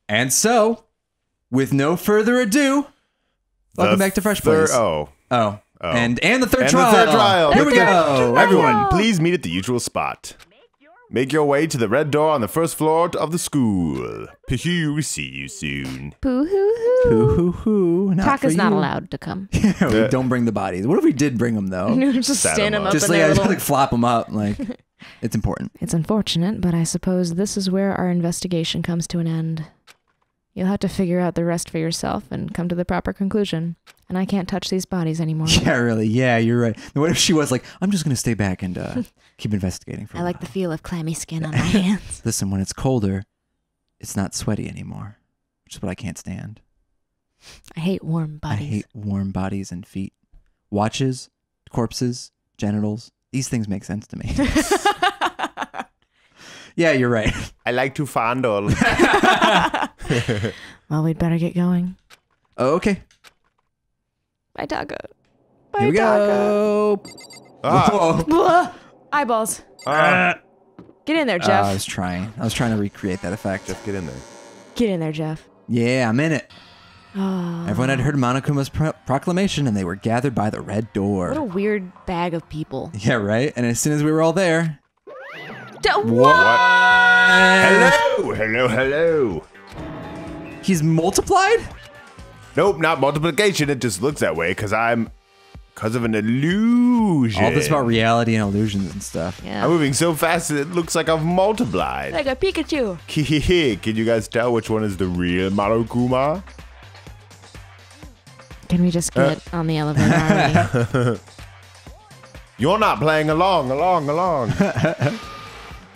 And so, with no further ado, welcome back to Fresh Place. Oh. And the third trial. The third trial. Here we go. Everyone, please meet at the usual spot. Make your way to the red door on the first floor of the school. Pooh, see you soon. Poo-hoo-hoo. Hoo-hoo-hoo. Taka's not allowed to come. We don't bring the bodies. What if we did bring them, though? Just stand them up Just in like, their just little... like flop them up. Like, it's important. It's unfortunate, but I suppose this is where our investigation comes to an end. You'll have to figure out the rest for yourself and come to the proper conclusion. And I can't touch these bodies anymore. Yeah, really. Yeah, you're right. What if she was like, I'm just going to stay back and keep investigating for a I like while. the feel of clammy skin on my hands. Listen, when it's colder, it's not sweaty anymore, which is what I can't stand. I hate warm bodies. I hate warm bodies and feet. Watches, corpses, genitals. These things make sense to me. Yeah, you're right. I like to fondle. Well, we'd better get going. Oh, okay. Bye, Taka. Here Bye, we go. Ah. Whoa. Eyeballs. Get in there, Jeff. I was trying to recreate that effect. Just get in there. Get in there, Jeff. Yeah, I'm in it. Oh, Everyone had heard Monokuma's proclamation, and they were gathered by the red door. what a weird bag of people. Yeah, right? And as soon as we were all there... What? Hello, hello, hello. He's multiplied? Nope, not multiplication. It just looks that way because of an illusion. All this about reality and illusions and stuff. I'm Yeah. moving so fast that it looks like I've multiplied. Like a Pikachu. Can you guys tell which one is the real Monokuma? Can we just get on the elevator already? You're not playing along.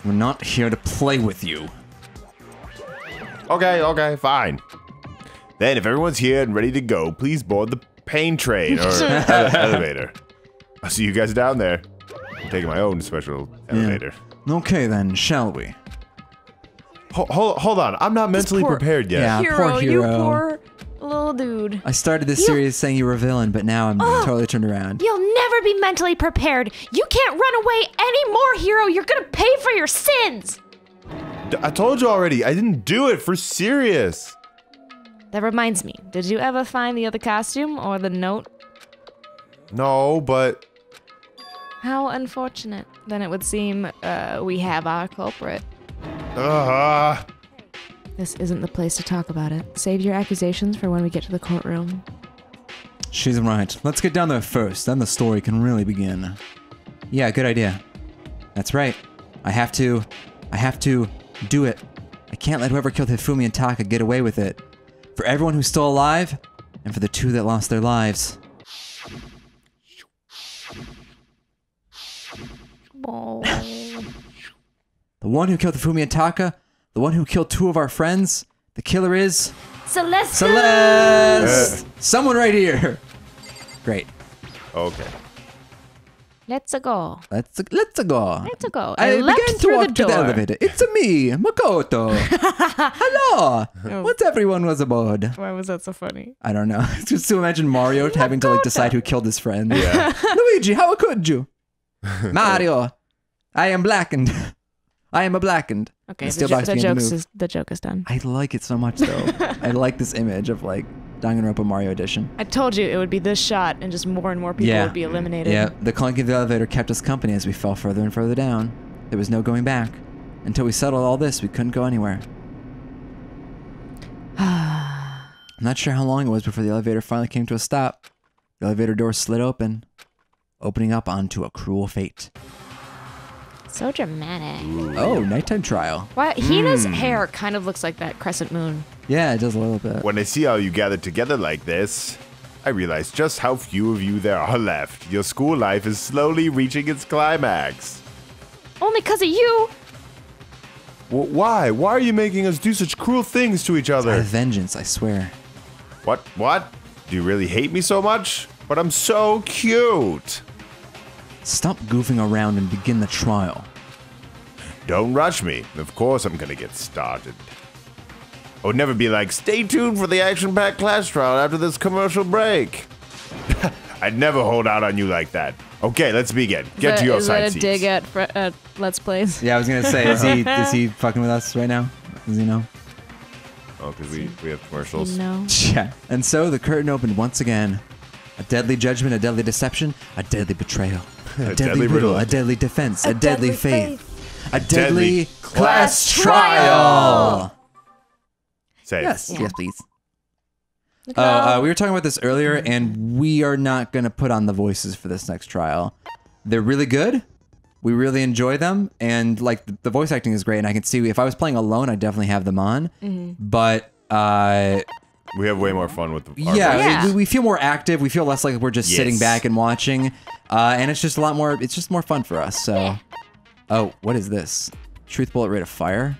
We're not here to play with you. Okay, fine. Then if everyone's here and ready to go, please board the pain train or elevator. I'll see you guys down there. I'm taking my own special elevator. Okay then, shall we? Hold on, I'm not mentally poor- prepared yet. Yeah. Hero, poor you hero. poor little dude. I started this series saying you were a villain, but now I'm totally turned around. You'll never be mentally prepared. You can't run away anymore, Hero. You're gonna pay for your sins. I told you already, I didn't do it for serious. That reminds me. Did you ever find the other costume or the note? No, but How unfortunate. Then it would seem we have our culprit. This isn't the place to talk about it. Save your accusations for when we get to the courtroom. She's right. Let's get down there first, then the story can really begin. Yeah, good idea. That's right. I have to do it. I can't let whoever killed Hifumi and Taka get away with it. For everyone who's still alive, and for the two that lost their lives. Oh. The one who killed Hifumi and Taka, the one who killed two of our friends, the killer is... Celeste! Celeste! Someone right here! Great. okay. Let's go. Let's go. Let's go. I leapt began to through walk the to door. the elevator. It's me, Makoto. Hello. What everyone was aboard? Why was that so funny? I don't know. Just to imagine Mario having to like decide who killed his friend. Yeah. Luigi, how could you? Mario, I am blackened. I am a blackened. Okay, The steel box began to move. the joke is done. I like it so much though. I like this image of like Danganronpa Mario edition. I told you it would be this shot, and just more and more people Yeah. would be eliminated. Yeah, the clanking of the elevator kept us company as we fell further and further down. There was no going back. Until we settled all this, we couldn't go anywhere. I'm not sure how long it was before the elevator finally came to a stop. The elevator door slid open, opening up onto a cruel fate. So dramatic. Oh, nighttime trial. Why Hina's hair kind of looks like that crescent moon. Yeah, it does a little bit. When I see all you gathered together like this, I realize just how few of you there are left. Your school life is slowly reaching its climax. Only because of you. Why? Why are you making us do such cruel things to each I have other? vengeance, I swear. What? Do you really hate me so much? But I'm so cute. Stop goofing around and begin the trial. Don't rush me. Of course I'm gonna get started. I would never be like, stay tuned for the action-packed class trial after this commercial break. I'd never hold out on you like that. Okay, let's begin. Get to your side seats. Is that a dig at Let's Plays? Yeah, I was gonna say, is he fucking with us right now? Does he know? Oh, because we have commercials. No. Yeah. And so the curtain opened once again. A deadly judgment, a deadly deception, a deadly betrayal, a deadly riddle, a deadly defense, a deadly faith, a deadly class trial. Say it. Yes, Yeah. yes, please. Look at all- We were talking about this earlier, and we are not going to put on the voices for this next trial. They're really good. We really enjoy them, and like the voice acting is great. And I can see if I was playing alone, I'd definitely have them on. But We have way more fun with the Yeah. we feel more active. We feel less like we're just sitting Yes. back and watching, and it's just a lot more. It's just more fun for us. So, oh, what is this? Truth bullet rate of fire.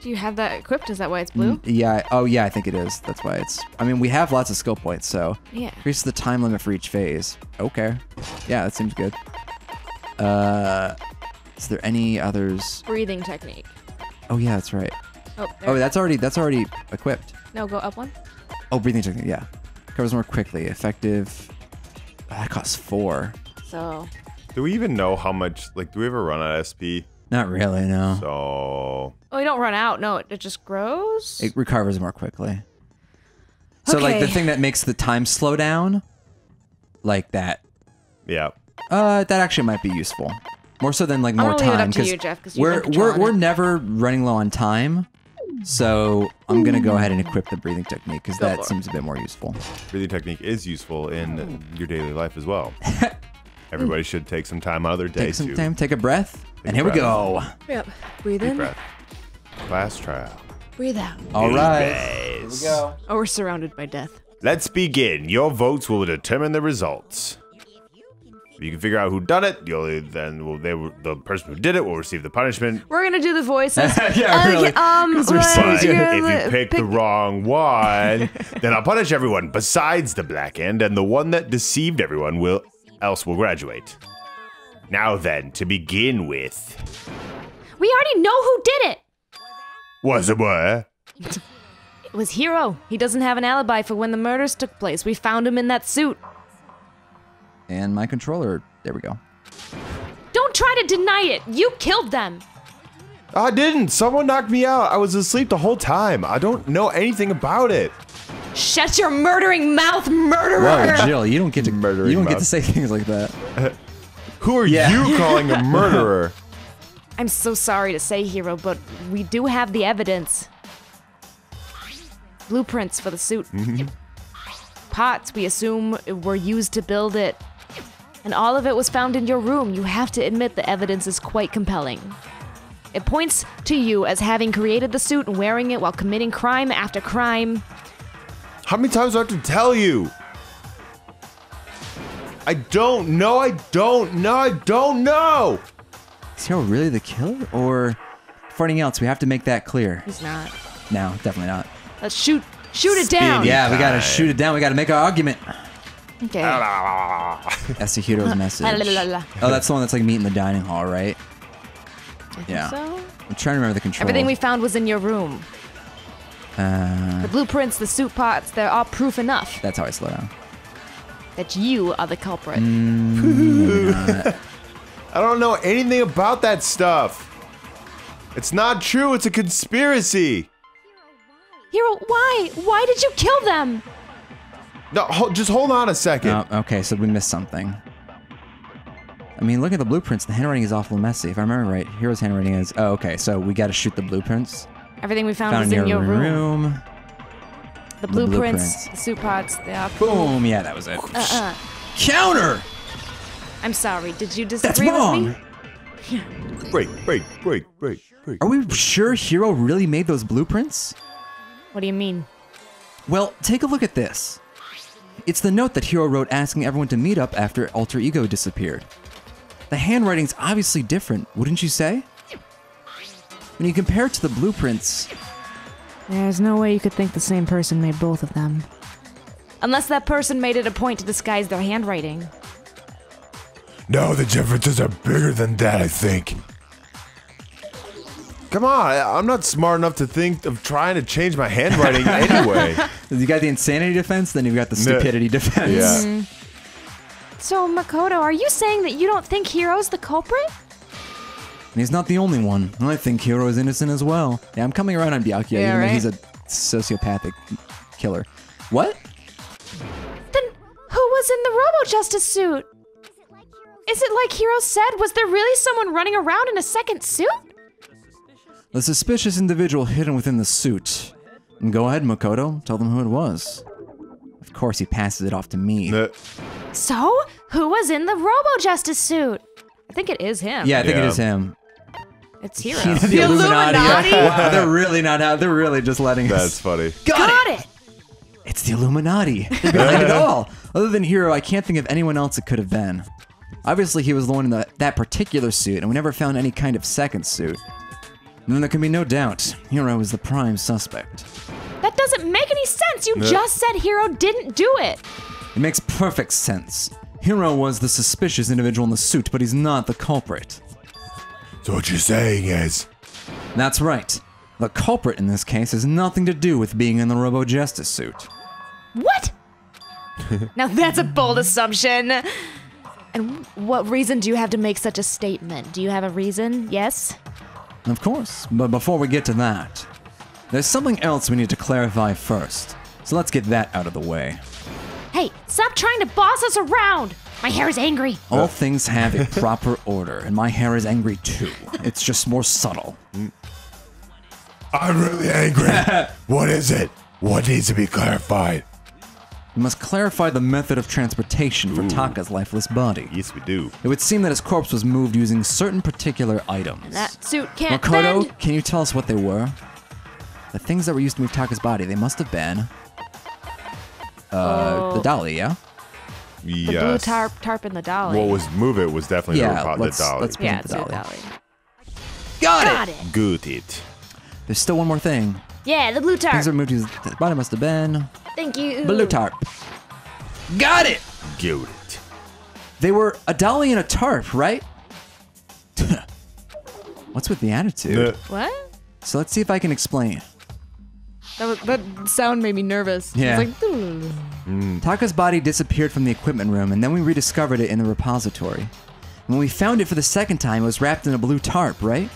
Do you have that equipped? Is that why it's blue? Yeah. Oh, yeah. I think it is. That's why it's. I mean, we have lots of skill points, so Yeah. increases the time limit for each phase. Okay. Yeah, that seems good. Is there any others? Breathing technique. Oh yeah, that's right. Oh, Oh, that's already equipped. No, go up one. Oh, breathing technique. Yeah, covers more quickly. Effective. That costs 4. So, Do we even know how much? Like, do we ever run out of SP? Not really. No. So oh, you don't run out. No, it just grows. It recovers more quickly. So like the Okay. thing that makes the time slow down, like that. yeah. That actually might be useful. More so than like I'm more gonna leave it time up to you, Jeff, 'cause you've we're been controlling we're it. never running low on time. So I'm gonna go ahead and equip the breathing technique because Go that for it. seems a bit more useful. Breathing technique is useful in your daily life as well. Everybody should take some time out of their day Take some to time, take a breath, and a here we breath. go. Yep. Breathe deep in. breath. Class trial. Breathe out. All right. Base. Oh, we're surrounded by death. Let's begin. Your votes will determine the results. If you can figure out who done it, the person who did it will receive the punishment. We're gonna do the voices. Yeah, really. 'Cause we're so But good. if you pick the wrong one, then I'll punish everyone besides the black end, and the one that deceived everyone will graduate. Now then, to begin with, We already know who did it. was it what? It was Hero. He doesn't have an alibi for when the murders took place. We found him in that suit. And my controller. There we go. Don't try to deny it. You killed them. I didn't. Someone knocked me out. I was asleep the whole time. I don't know anything about it. Shut your murdering mouth, murderer. Whoa, Jill, you don't get to Murdering you don't get to mouth. say things like that. Who are Yeah. you calling a murderer? I'm so sorry to say, Hero, but we do have the evidence. Blueprints for the suit. Pots, we assume, were used to build it. And all of it was found in your room. You have to admit the evidence is quite compelling. It points to you as having created the suit and wearing it while committing crime after crime. How many times do I have to tell you? I don't know. I don't know. I don't know. Is Hero really the killer, or for anything else? We have to make that clear. He's not. No, definitely not. Let's shoot it down. Spin. Yeah, we gotta time. shoot it down. We gotta make our argument. Okay. That's the Hero's message. La, la, la, la. Oh, that's the one that's like meet in the dining hall, right? I think Yeah. so. I'm trying to remember the controls. Everything we found was in your room. The blueprints, the suit pots, they're all proof enough That's how I slow down. that you are the culprit. I don't know anything about that stuff. It's not true. It's a conspiracy. Hero, why? Why did you kill them? No, just hold on a second. Oh, okay, so we missed something. I mean, look at the blueprints. The handwriting is awful messy. If I remember right, Hero's handwriting is... Oh, okay, so we gotta shoot the blueprints. Everything we found Found was in your room. The blueprints, blueprints. the suit pots, they are Boom! Yeah, that was it. Counter! I'm sorry, did you That's disagree with wrong! me? Break. Are we sure Hero really made those blueprints? What do you mean? Well, take a look at this. It's the note that Hero wrote asking everyone to meet up after Alter Ego disappeared. The handwriting's obviously different, wouldn't you say? When you compare it to the blueprints... There's no way you could think the same person made both of them. Unless that person made it a point to disguise their handwriting. No, the differences are bigger than that, I think. Come on, I'm not smart enough to think of trying to change my handwriting anyway. You got the insanity defense, then you've got the stupidity defense. Yeah. So, Makoto, are you saying that you don't think Hero's the culprit? And he's not the only one. And I think Hiro is innocent as well. Yeah, I'm coming around on Byakuya, Yeah, even though right? he's a sociopathic killer. What? Then who was in the Robo-Justice suit? Is it like Hiro said? Was there really someone running around in a second suit? The suspicious individual hidden within the suit. And go ahead, Makoto. Tell them who it was. Of course, he passes it off to me. So, who was in the Robo-Justice suit? I think it is him. Yeah, I think it Yeah. is him. It's Hiro. The Illuminati. Illuminati? Wow, they're really not out. They're really just letting That's us. funny. Got it! It's the Illuminati. They're behind it all. Other than Hiro, I can't think of anyone else it could have been. Obviously, he was the one in that particular suit, and we never found any kind of second suit. And then there can be no doubt, Hiro is the prime suspect. That doesn't make any sense. You just said Hiro didn't do it. It makes perfect sense. Hiro was the suspicious individual in the suit, but he's not the culprit. So what you're saying is... That's right. The culprit in this case has nothing to do with being in the Robo-Justice suit. What? Now that's a bold assumption. And what reason do you have to make such a statement? Do you have a reason? Yes? Of course, but before we get to that, there's something else we need to clarify first. So let's get that out of the way. Hey, stop trying to boss us around! My hair is angry. All things have a proper order, and my hair is angry too. It's just more subtle. I'm really angry. What is it? What needs to be clarified? We must clarify the method of transportation for Taka's lifeless body. Yes, we do. It would seem that his corpse was moved using certain particular items. That suit can't Makoto, bend. can you tell us what they were? The things that were used to move Taka's body, they must have been... the dolly, yeah? The blue Yes. tarp and the dolly. What was move it was definitely Yeah, the dolly. let's yeah, present it's the the dolly. dolly. Got it! Good it. There's still one more thing. Yeah, the blue tarp. Things are moved using... The body must have been... Thank you. Blue tarp. Got it! Good it. They were a dolly and a tarp, right? What's with the attitude? What? So let's see if I can explain. That sound made me nervous. Yeah. It's like, "Ooh." Taka's body disappeared from the equipment room, and then we rediscovered it in the repository. When we found it for the second time, it was wrapped in a blue tarp, right?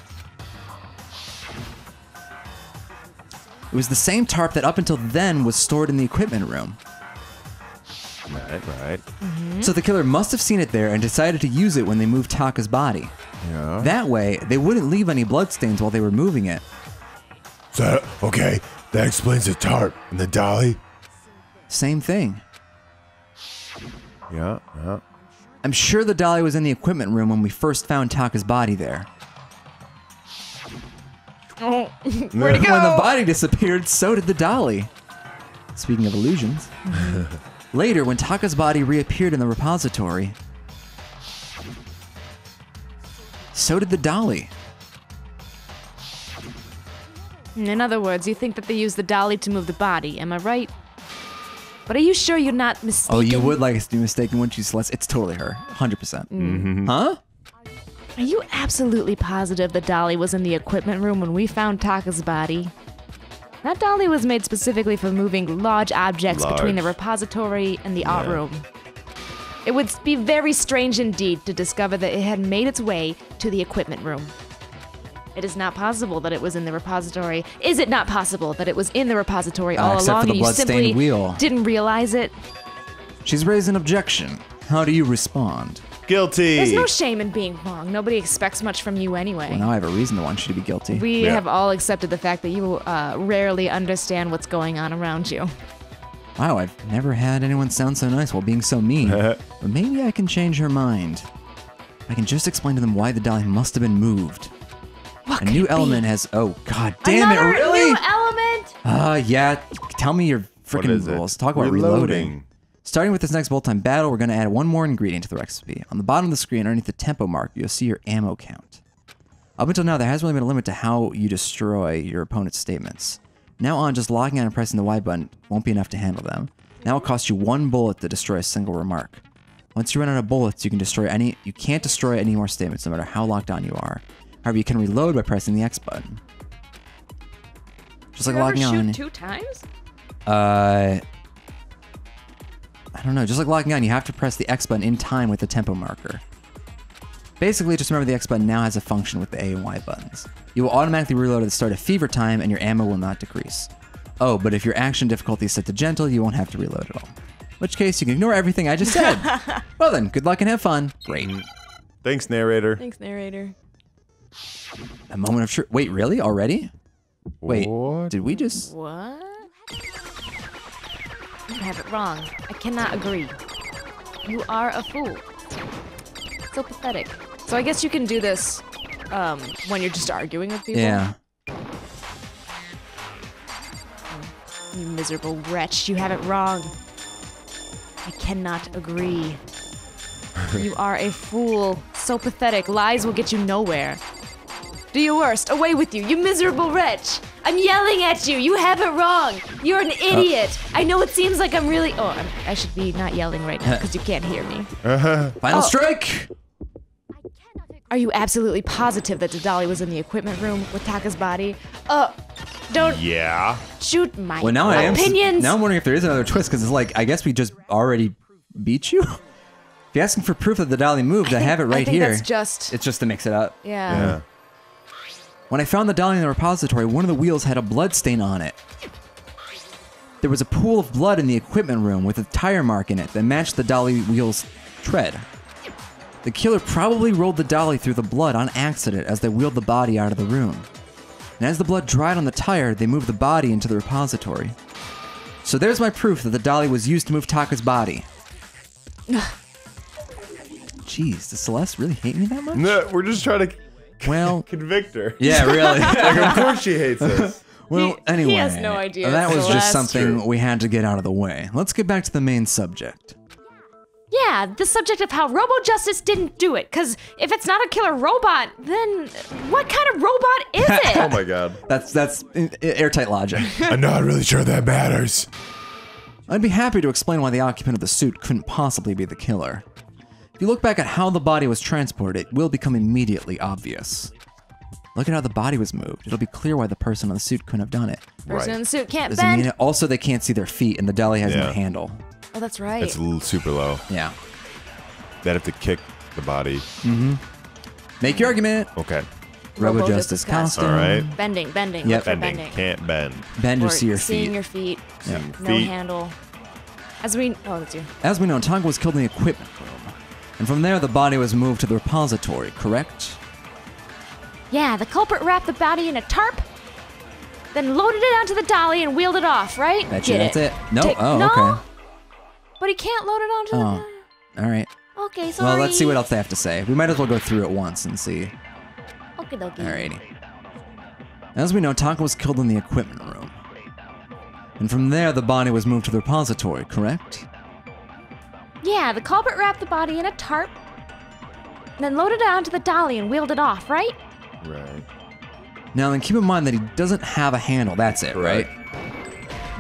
It was the same tarp that up until then was stored in the equipment room. Right. So the killer must have seen it there and decided to use it when they moved Taka's body. Yeah. That way, they wouldn't leave any bloodstains while they were moving it. So, okay, that explains the tarp and the dolly. Same thing. Yeah. I'm sure the dolly was in the equipment room when we first found Taka's body there. Oh, where'd it go? When the body disappeared, so did the dolly. Speaking of illusions. Later, when Taka's body reappeared in the repository, so did the dolly. In other words, you think that they used the dolly to move the body, am I right? But are you sure you're not mistaken? Oh, you would like us to be mistaken, wouldn't you, Celeste? It's totally her. 100%. Huh? Are you absolutely positive the dolly was in the equipment room when we found Taka's body? That dolly was made specifically for moving large objects between the Large. repository and the art Yeah. room. It would be very strange indeed to discover that it had made its way to the equipment room. It is not possible that it was in the repository. Is it not possible that it was in the repository all except for along the and you bloodstained simply wheel. didn't realize it? She's raised an objection. How do you respond? Guilty. There's no shame in being wrong. Nobody expects much from you anyway. Well, now I have a reason to want you to be guilty. We Yeah. have all accepted the fact that you rarely understand what's going on around you. Wow, I've never had anyone sound so nice while being so mean. But maybe I can change her mind. I can just explain to them why the dolly must have been moved. What A could new it be? element has... Oh, god damn Another it, really? new element? Yeah. Tell me your What freaking is it? rules. Talk about reloading. Starting with this next bullet time battle, we're going to add one more ingredient to the recipe. On the bottom of the screen, underneath the tempo mark, you'll see your ammo count. Up until now, there hasn't really been a limit to how you destroy your opponent's statements. Now on, just locking on and pressing the Y button won't be enough to handle them. Now it costs you one bullet to destroy a single remark. Once you run out of bullets, you can't destroy any more statements, no matter how locked on you are. However, you can reload by pressing the X button. Just like You ever locking on. shoot 2 times? I don't know, just like locking on, you have to press the X button in time with the tempo marker. Basically, just remember the X button now has a function with the A and Y buttons. You will automatically reload at the start of fever time, and your ammo will not decrease. Oh, but if your action difficulty is set to gentle, you won't have to reload at all. In which case, you can ignore everything I just said. Well then, good luck and have fun. Great. Thanks, narrator. Thanks, narrator. A moment of truth. Wait, really? Already? Wait, What? did we just... What? You have it wrong. I cannot agree. You are a fool. So pathetic. So I guess you can do this when you're just arguing with people. Yeah. You miserable wretch. You have it wrong. I cannot agree. You are a fool. So pathetic. Lies will get you nowhere. Do your worst. Away with you, you miserable wretch. I'm yelling at you. You have it wrong. You're an idiot. I know it seems like I'm really... Oh, I should be not yelling right now because you can't hear me. Final strike! Are you absolutely positive that Dadali was in the equipment room with Taka's body? Don't Yeah. shoot my Well, now I am... opinions. Now I'm wondering if there is another twist, because it's like, I guess we just already beat you? If you're asking for proof that the dolly moved, I have it right I think here. that's just... It's just to mix it up. Yeah. When I found the dolly in the repository, one of the wheels had a blood stain on it. There was a pool of blood in the equipment room with a tire mark in it that matched the dolly wheel's tread. The killer probably rolled the dolly through the blood on accident as they wheeled the body out of the room. And as the blood dried on the tire, they moved the body into the repository. So there's my proof that the dolly was used to move Taka's body. Jeez, does Celeste really hate me that much? No, we're just trying to Well, convict her. yeah, really. Like, of course she hates us. Well, He anyway, has no idea, that was just Celeste. something we had to get out of the way. Let's get back to the main subject. Yeah, the subject of how Robo Justice didn't do it. Because if it's not a killer robot, then what kind of robot is it? Oh my god. That's airtight logic. I'm not really sure that matters. I'd be happy to explain why the occupant of the suit couldn't possibly be the killer. If you look back at how the body was transported, it will become immediately obvious. Look at how the body was moved. It'll be clear why the person on the suit couldn't have done it. Person in the suit can't Doesn't mean bend. it. Also, they can't see their feet, and the dolly has no Yeah. handle. Oh, that's right. It's super low. Yeah. They'd have to kick the body. Make your argument. Okay. Robo Robo Justice Justice costume. costume. All right. Bending. Yep. Look for Bending. Can't bend. Bend Or or see your seeing feet. your feet. Yeah. No Feet. handle. As we... Oh, that's you. As we know, Tonga was killed in the equipment room. And from there, the body was moved to the repository, correct? Yeah, the culprit wrapped the body in a tarp, then loaded it onto the dolly and wheeled it off, right? That's Get it. No? Take- Oh, no? okay. But he can't load it onto Oh. All right. the... Okay, sorry. Well, let's see what else they have to say. We might as well go through it once and see. Okie dokie. Alrighty. As we know, Tonka was killed in the equipment room. And from there, the body was moved to the repository, correct? Yeah, the culprit wrapped the body in a tarp, then loaded it onto the dolly and wheeled it off, right? Right. Now then, keep in mind that he doesn't have a handle. That's it, right?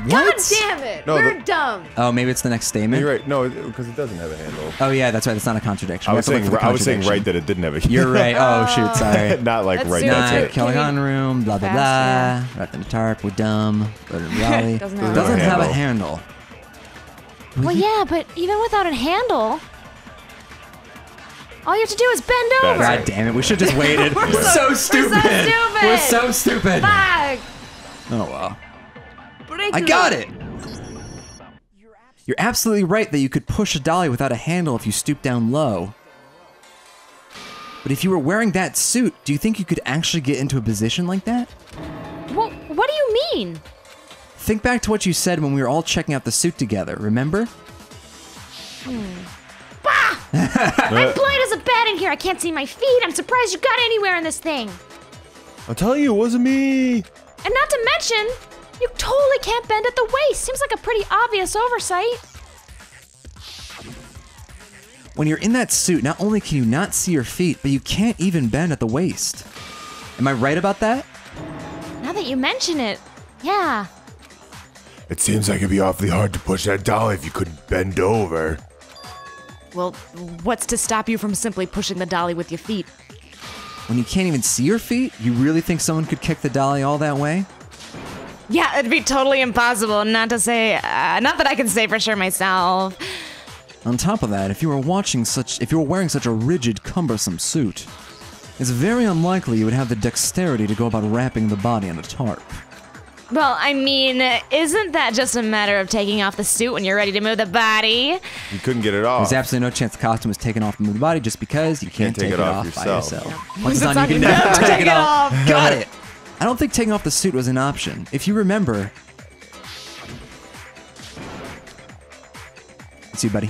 God What? damn it! No, We're the- dumb. Oh, maybe it's the next statement? You're right. No, because it doesn't have a handle. Oh, yeah, that's right. That's not a contradiction. I We was have to saying. look for the I was saying contradiction. right that it didn't have a. You're right. Oh, shoot, sorry. Not like Let's right. do it. That's Not it. Can killing we- on room, blah, blah, blah. Faster. Wrapped in a tarp, we're dumb. But Raleigh Doesn't have a doesn't have a handle. handle. Well, yeah, but even without a handle, all you have to do is bend That's over. right. God damn it, we should just waited. We're so stupid. stupid. We're so stupid. Fuck! Oh, well. Break I got it! You're absolutely right that you could push a dolly without a handle if you stoop down low. But if you were wearing that suit, do you think you could actually get into a position like that? What do you mean? Think back to what you said when we were all checking out the suit together, remember? I'm blind as a bat in here. I can't see my feet. I'm surprised you got anywhere in this thing. I'm telling you, it wasn't me. And not to mention, you totally can't bend at the waist. Seems like a pretty obvious oversight. When you're in that suit, not only can you not see your feet, but you can't even bend at the waist. Am I right about that? Now that you mention it, yeah. It seems like it'd be awfully hard to push that dolly if you couldn't bend over. Well, what's to stop you from simply pushing the dolly with your feet? When you can't even see your feet, you really think someone could kick the dolly all that way? Yeah, it'd be totally impossible. Not to say, not that I can say for sure myself. On top of that, if you were wearing such a rigid, cumbersome suit, it's very unlikely you would have the dexterity to go about wrapping the body in a tarp. Well, I mean, isn't that just a matter of taking off the suit when you're ready to move the body? You couldn't get it off. There's absolutely no chance the costume was taken off to move the body just because you can't take it off by yourself. Yeah. Once it's on, you can never take it off. Got it. I don't think taking off the suit was an option. If you remember... It's you, buddy.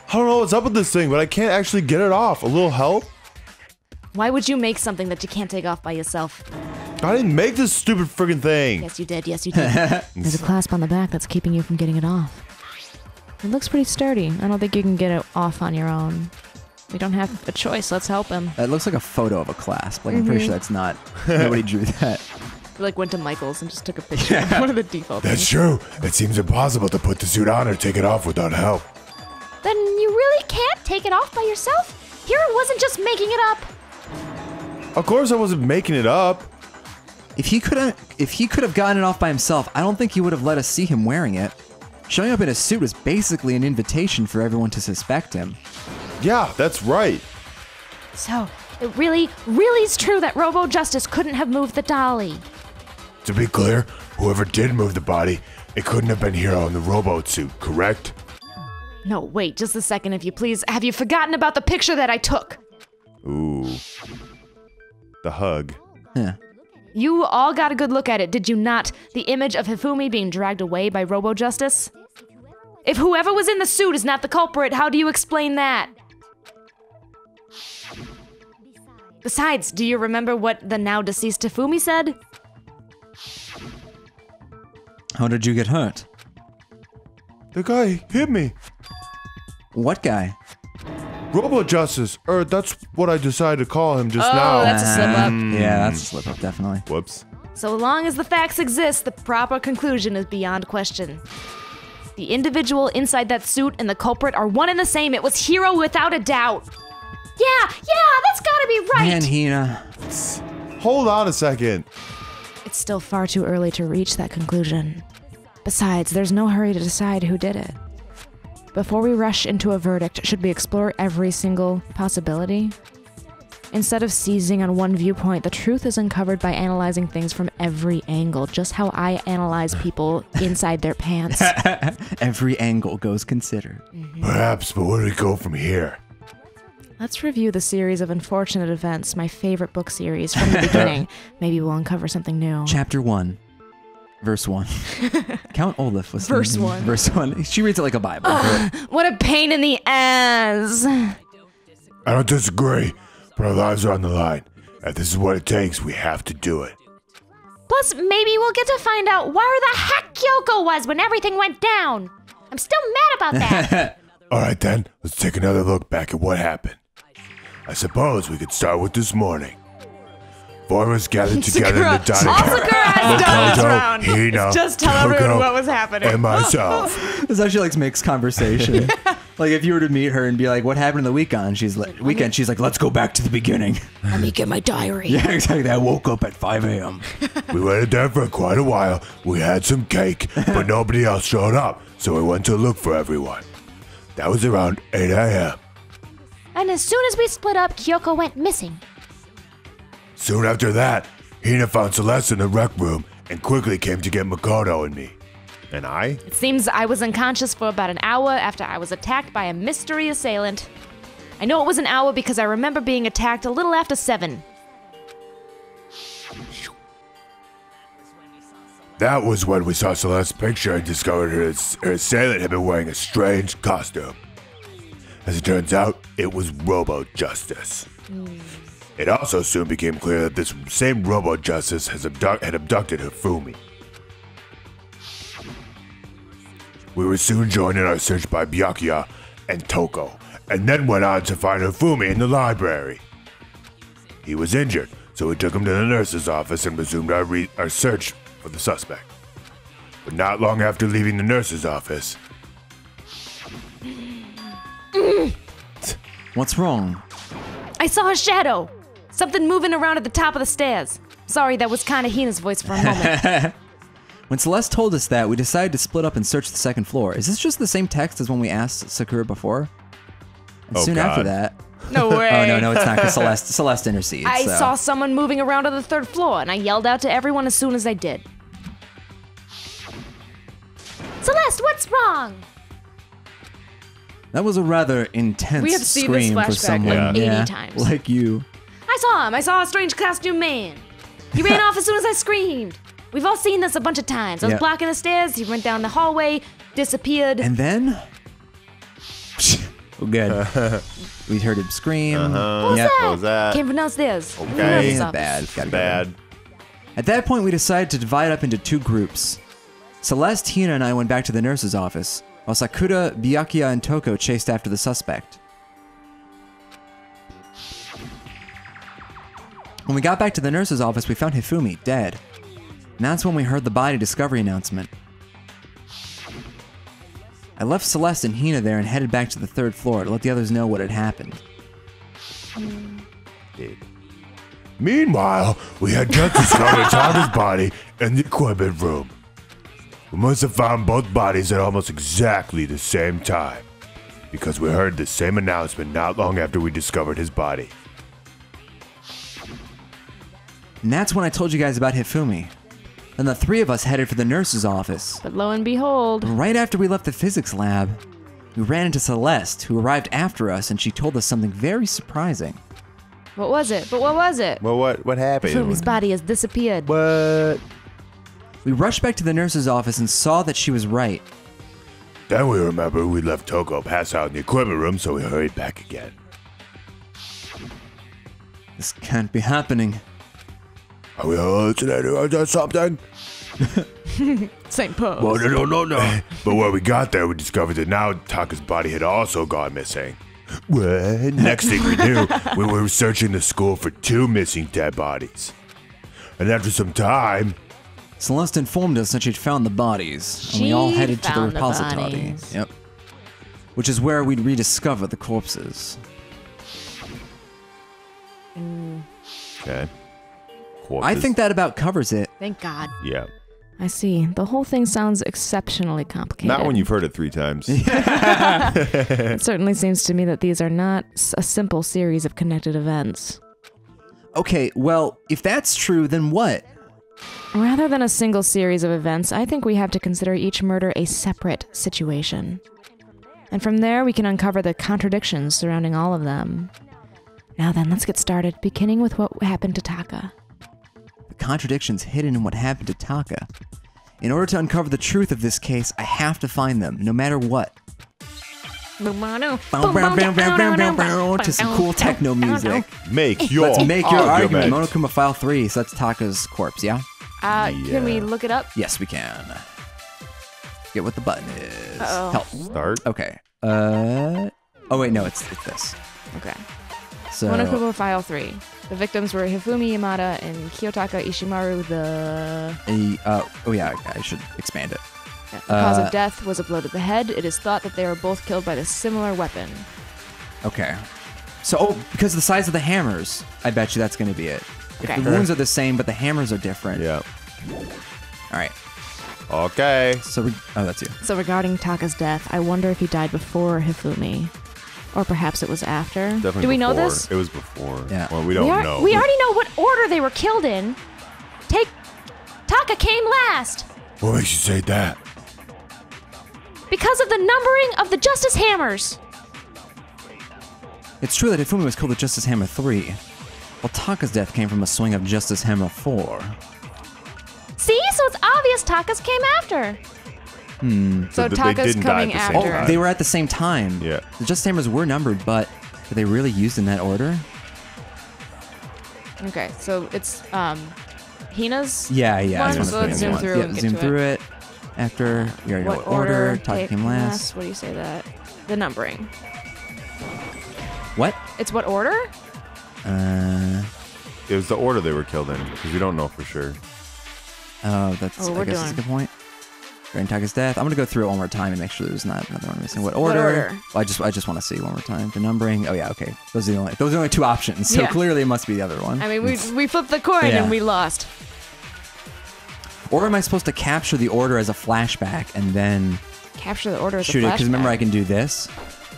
I don't know what's up with this thing, but I can't actually get it off. A little help? Why would you make something that you can't take off by yourself? I didn't make this stupid friggin' thing. Yes, you did. Yes, you did. There's a clasp on the back that's keeping you from getting it off. It looks pretty sturdy. I don't think you can get it off on your own. We don't have a choice. Let's help him. It looks like a photo of a clasp. Like, I'm pretty sure that's not... Nobody drew that. We like went to Michael's and just took a picture of one of the default That's things. true. It seems impossible to put the suit on or take it off without help. Then you really can't take it off by yourself? Hiro wasn't just making it up. Of course I wasn't making it up. If he could have gotten it off by himself, I don't think he would have let us see him wearing it. Showing up in a suit was basically an invitation for everyone to suspect him. Yeah, that's right. So, it really is true that Robo Justice couldn't have moved the dolly. To be clear, whoever did move the body, it couldn't have been Hiro in the rowboat suit, correct? No, wait, just a second, if you please. Have you forgotten about the picture that I took? Ooh. The hug. Yeah. You all got a good look at it, did you not? The image of Hifumi being dragged away by Robo Justice? If whoever was in the suit is not the culprit, how do you explain that? Besides, do you remember what the now deceased Hifumi said? How did you get hurt? The guy hit me. What guy? Robo Justice, or that's what I decided to call him just now. That's a slip up. Yeah, that's a slip up, definitely. Whoops. So long as the facts exist, the proper conclusion is beyond question. The individual inside that suit and the culprit are one and the same. It was Hiro without a doubt. Yeah, that's gotta be right. Man, Hina. Hold on a second. It's still far too early to reach that conclusion. Besides, there's no hurry to decide who did it. Before we rush into a verdict, should we explore every single possibility? Instead of seizing on one viewpoint, the truth is uncovered by analyzing things from every angle, just how I analyze people inside their pants. Every angle goes considered. Perhaps, but where do we go from here? Let's review the series of unfortunate events, my favorite book series, from the beginning. Maybe we'll uncover something new. Chapter 1. Verse 1. Count Olaf was Verse 1. Verse 1. She reads it like a Bible. What a pain in the ass! I don't disagree, but our lives are on the line. If this is what it takes, we have to do it. Plus, maybe we'll get to find out where the heck Kyoko was when everything went down. I'm still mad about that. Alright then, let's take another look back at what happened. I suppose we could start with this morning. Four of us gathered together in the dining All hall. Sakura has done this round. Hina, Just tell everyone Kyoko, what was happening. and myself. This actually like makes conversation. Like if you were to meet her and be like, "What happened in the weekend?" She's like, "Let's go back to the beginning." Let me get my diary. Yeah, exactly. I woke up at 5 a.m. We waited there for quite a while. We had some cake, but nobody else showed up, so we went to look for everyone. That was around 8 a.m. And as soon as we split up, Kyoko went missing. Soon after that, Hina found Celeste in the rec room and quickly came to get Makoto and me. And I? It seems I was unconscious for about an hour after I was attacked by a mystery assailant. I know it was an hour because I remember being attacked a little after 7. That was when we saw Celeste's picture and discovered her assailant had been wearing a strange costume. As it turns out, it was Robo Justice. It also soon became clear that this same Robo Justice had abducted Hifumi. We were soon joined in our search by Byakuya and Toko, and then went on to find Hifumi in the library. He was injured, so we took him to the nurse's office and resumed our search for the suspect. But not long after leaving the nurse's office... What's wrong? I saw a shadow! Something moving around at the top of the stairs. Sorry, that was kind of Hina's voice for a moment. When Celeste told us that, we decided to split up and search the second floor. Is this just the same text as when we asked Sakura before? And Oh, soon after God. that... No way. Oh, no, it's not, because Celeste intercedes. I so. saw someone moving around on the third floor, and I yelled out to everyone as soon as I did. Celeste, what's wrong? That was a rather intense We have seen this scream for flashback someone like 80 times. like you. I saw him. I saw a strange costume man. He ran off as soon as I screamed. We've all seen this a bunch of times. I was Yeah. blocking the stairs. He went down the hallway, disappeared. And then... Oh, good. We heard him scream. What Yep. was that? Came from downstairs. Okay. Yeah, bad. Gotta go Bad. there. At that point, we decided to divide up into two groups. Celeste, Hina, and I went back to the nurse's office, while Sakura, Byakuya, and Toko chased after the suspect. When we got back to the nurse's office, we found Hifumi dead. And that's when we heard the body discovery announcement. I left Celeste and Hina there and headed back to the third floor to let the others know what had happened. Meanwhile, we had just discovered Taka's body in the equipment room. We must have found both bodies at almost exactly the same time, because we heard the same announcement not long after we discovered his body. And that's when I told you guys about Hifumi. Then the three of us headed for the nurse's office. But lo and behold, Right after we left the physics lab, we ran into Celeste, who arrived after us, and she told us something very surprising. what was it? But what was it? Well, what happened? Fumi's body has disappeared. What? We rushed back to the nurse's office and saw that she was right. Then we remembered we left Toko pass out in the equipment room, so we hurried back again. This can't be happening. Are we hallucinating or something? Same pose. Well, no. But when we got there, we discovered that now Taka's body had also gone missing. Well, next thing we knew, we were searching the school for 2 missing dead bodies. And after some time, Celeste informed us that she'd found the bodies, and we all She headed to the found the repository. bodies. Yep. Which is where we'd rediscover the corpses. okay. I think that about covers it. Thank God. Yeah. I see. The whole thing sounds exceptionally complicated. Not when you've heard it 3 times. It certainly seems to me that these are not a simple series of connected events. Okay, well, if that's true, then what? Rather than a single series of events, I think we have to consider each murder a separate situation. And from there, we can uncover the contradictions surrounding all of them. Now then, let's get started, beginning with what happened to Taka. The contradictions hidden in what happened to Taka. In order to uncover the truth of this case, I have to find them, no matter what. To some cool techno music. Make your Let's make your argument. argument. Monokuma File 3, so that's Taka's corpse, yeah? Can we look it up? Yes, we can. Get what the button is. Uh-oh. Help. Start. Okay. Oh wait, no, it's this. Okay. So Monokuma File 3. The victims were Hifumi Yamada and Kiyotaka Ishimaru. oh yeah, I should expand it. The cause of death was a blow to the head. It is thought that they were both killed by the similar weapon. Okay. So, because of the size of the hammers, I bet you that's going to be it. Okay. If the wounds are the same, but the hammers are different. Yeah. All right. Okay. So that's you. So regarding Taka's death, I wonder if he died before Hifumi. Or perhaps it was after. Definitely Do we know before. this? It was before. Yeah. Well, we don't know. We already know what order they were killed in. Taka came last What makes you say that? because of the numbering of the Justice Hammers. It's true that Hifumi was killed with Justice Hammer 3, while Taka's death came from a swing of Justice Hammer 4. See, so it's obvious Taka's came after. So they Taka's didn't die coming at the same after. time. They were at the same time. Yeah. The Justice Hammers were numbered, but were they really used in that order? Okay, so it's Hina's. Yeah. One, that's one of so the let's things zoom we want. through Yeah, and get zoom to through it. After, you already know what order. Taka came last. What do you say that? The numbering. What? It's what order? It was the order they were killed in, because we don't know for sure. Oh, that's, Oh, I we're guess that's a doing- good point. During Taka's death. I'm going to go through it one more time and make sure there's not another one missing. What order? order? Well, I just want to see one more time. The numbering. Oh, yeah, okay. Those are the only 2 options. So Yeah. clearly it must be the other one. I mean, we flipped the coin Yeah. and we lost. Or am I supposed to capture the order as a flashback and then Capture the order as shoot a it? Because remember, flashback. I can do this.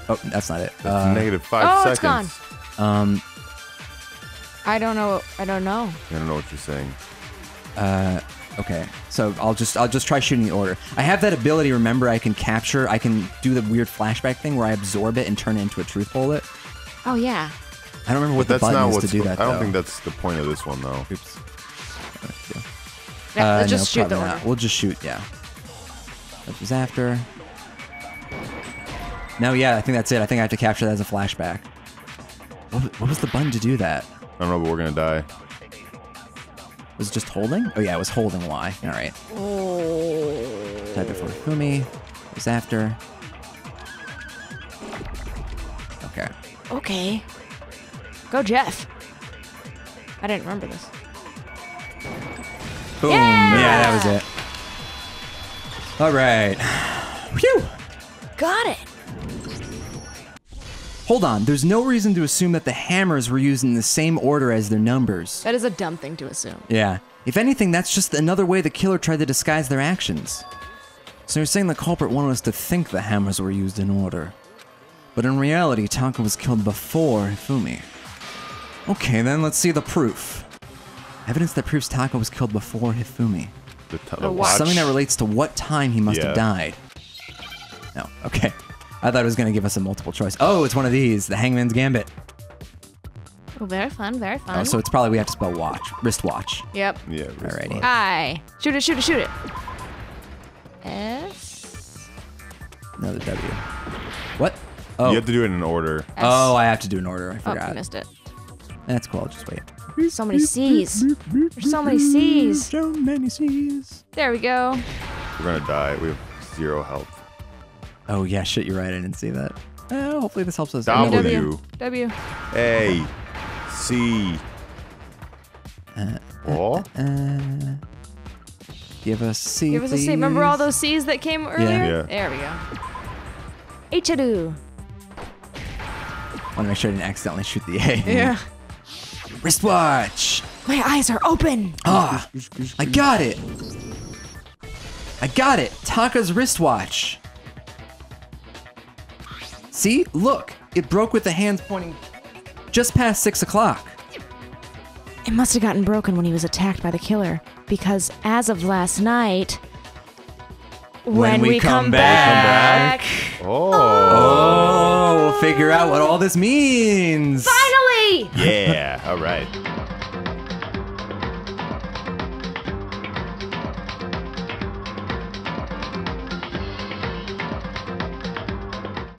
Oh, that's not it. Negative 5 Oh, seconds. it's gone. I don't know. I don't know what you're saying. Okay, so I'll just try shooting the order. I have that ability. Remember, I can do the weird flashback thing where I absorb it and turn it into a truth bullet. Oh yeah. I don't remember what But the that's button not is what's. to do that. I don't though. think that's the point of this one, though. Oops. Yeah, let's just no, shoot the probably order. not. We'll just shoot. Yeah. That was after. No, yeah, I think that's it. I think I have to capture that as a flashback. What was the button to do that? I don't know, but we're gonna die. Was it just holding? Oh yeah, it was holding Y. All right. Type before Fumi. It was after. Okay. Okay. Go, Jeff. I didn't remember this. Boom. Yeah! Yeah, that was it. All right. Phew. Got it. Hold on. There's no reason to assume that the hammers were used in the same order as their numbers. That is a dumb thing to assume. Yeah. If anything, that's just another way the killer tried to disguise their actions. So you're saying the culprit wanted us to think the hammers were used in order. But in reality, Taka was killed before Hifumi. Okay, then let's see the proof. Evidence that proves Taka was killed before Hifumi. The watch. Something that relates to what time he must have Yeah. died. No, okay. I thought it was going to give us a multiple choice. Oh, it's one of these, the Hangman's Gambit. Oh, very fun, very fun. Oh, so it's probably we have to spell watch, wristwatch. Yep. Yeah. Alrighty. I. Shoot it, shoot it, shoot it. S. Another W. What? Oh, You have to do it in order. S. oh, I have to do an order. I Oh, forgot. missed it. That's cool. I'll just wait. So many C's. There's so many C's. So many C's. There we go. We're gonna die. We have 0 health. Oh yeah, shit. You're right. I didn't see that. Hopefully this helps us. W. W. A. C. O. Give us a C. Give us a C. Remember all those C's that came earlier? Yeah. There we go. H-a-do. I want to make sure I didn't accidentally shoot the A. Yeah. Wristwatch. My eyes are open. Ah, I got it. I got it. Taka's wristwatch. See? Look. It broke with the hands pointing just past 6 o'clock. It must have gotten broken when he was attacked by the killer. Because as of last night, when we come back, Oh. Oh, we'll figure out what all this means. finally! Yeah. All right.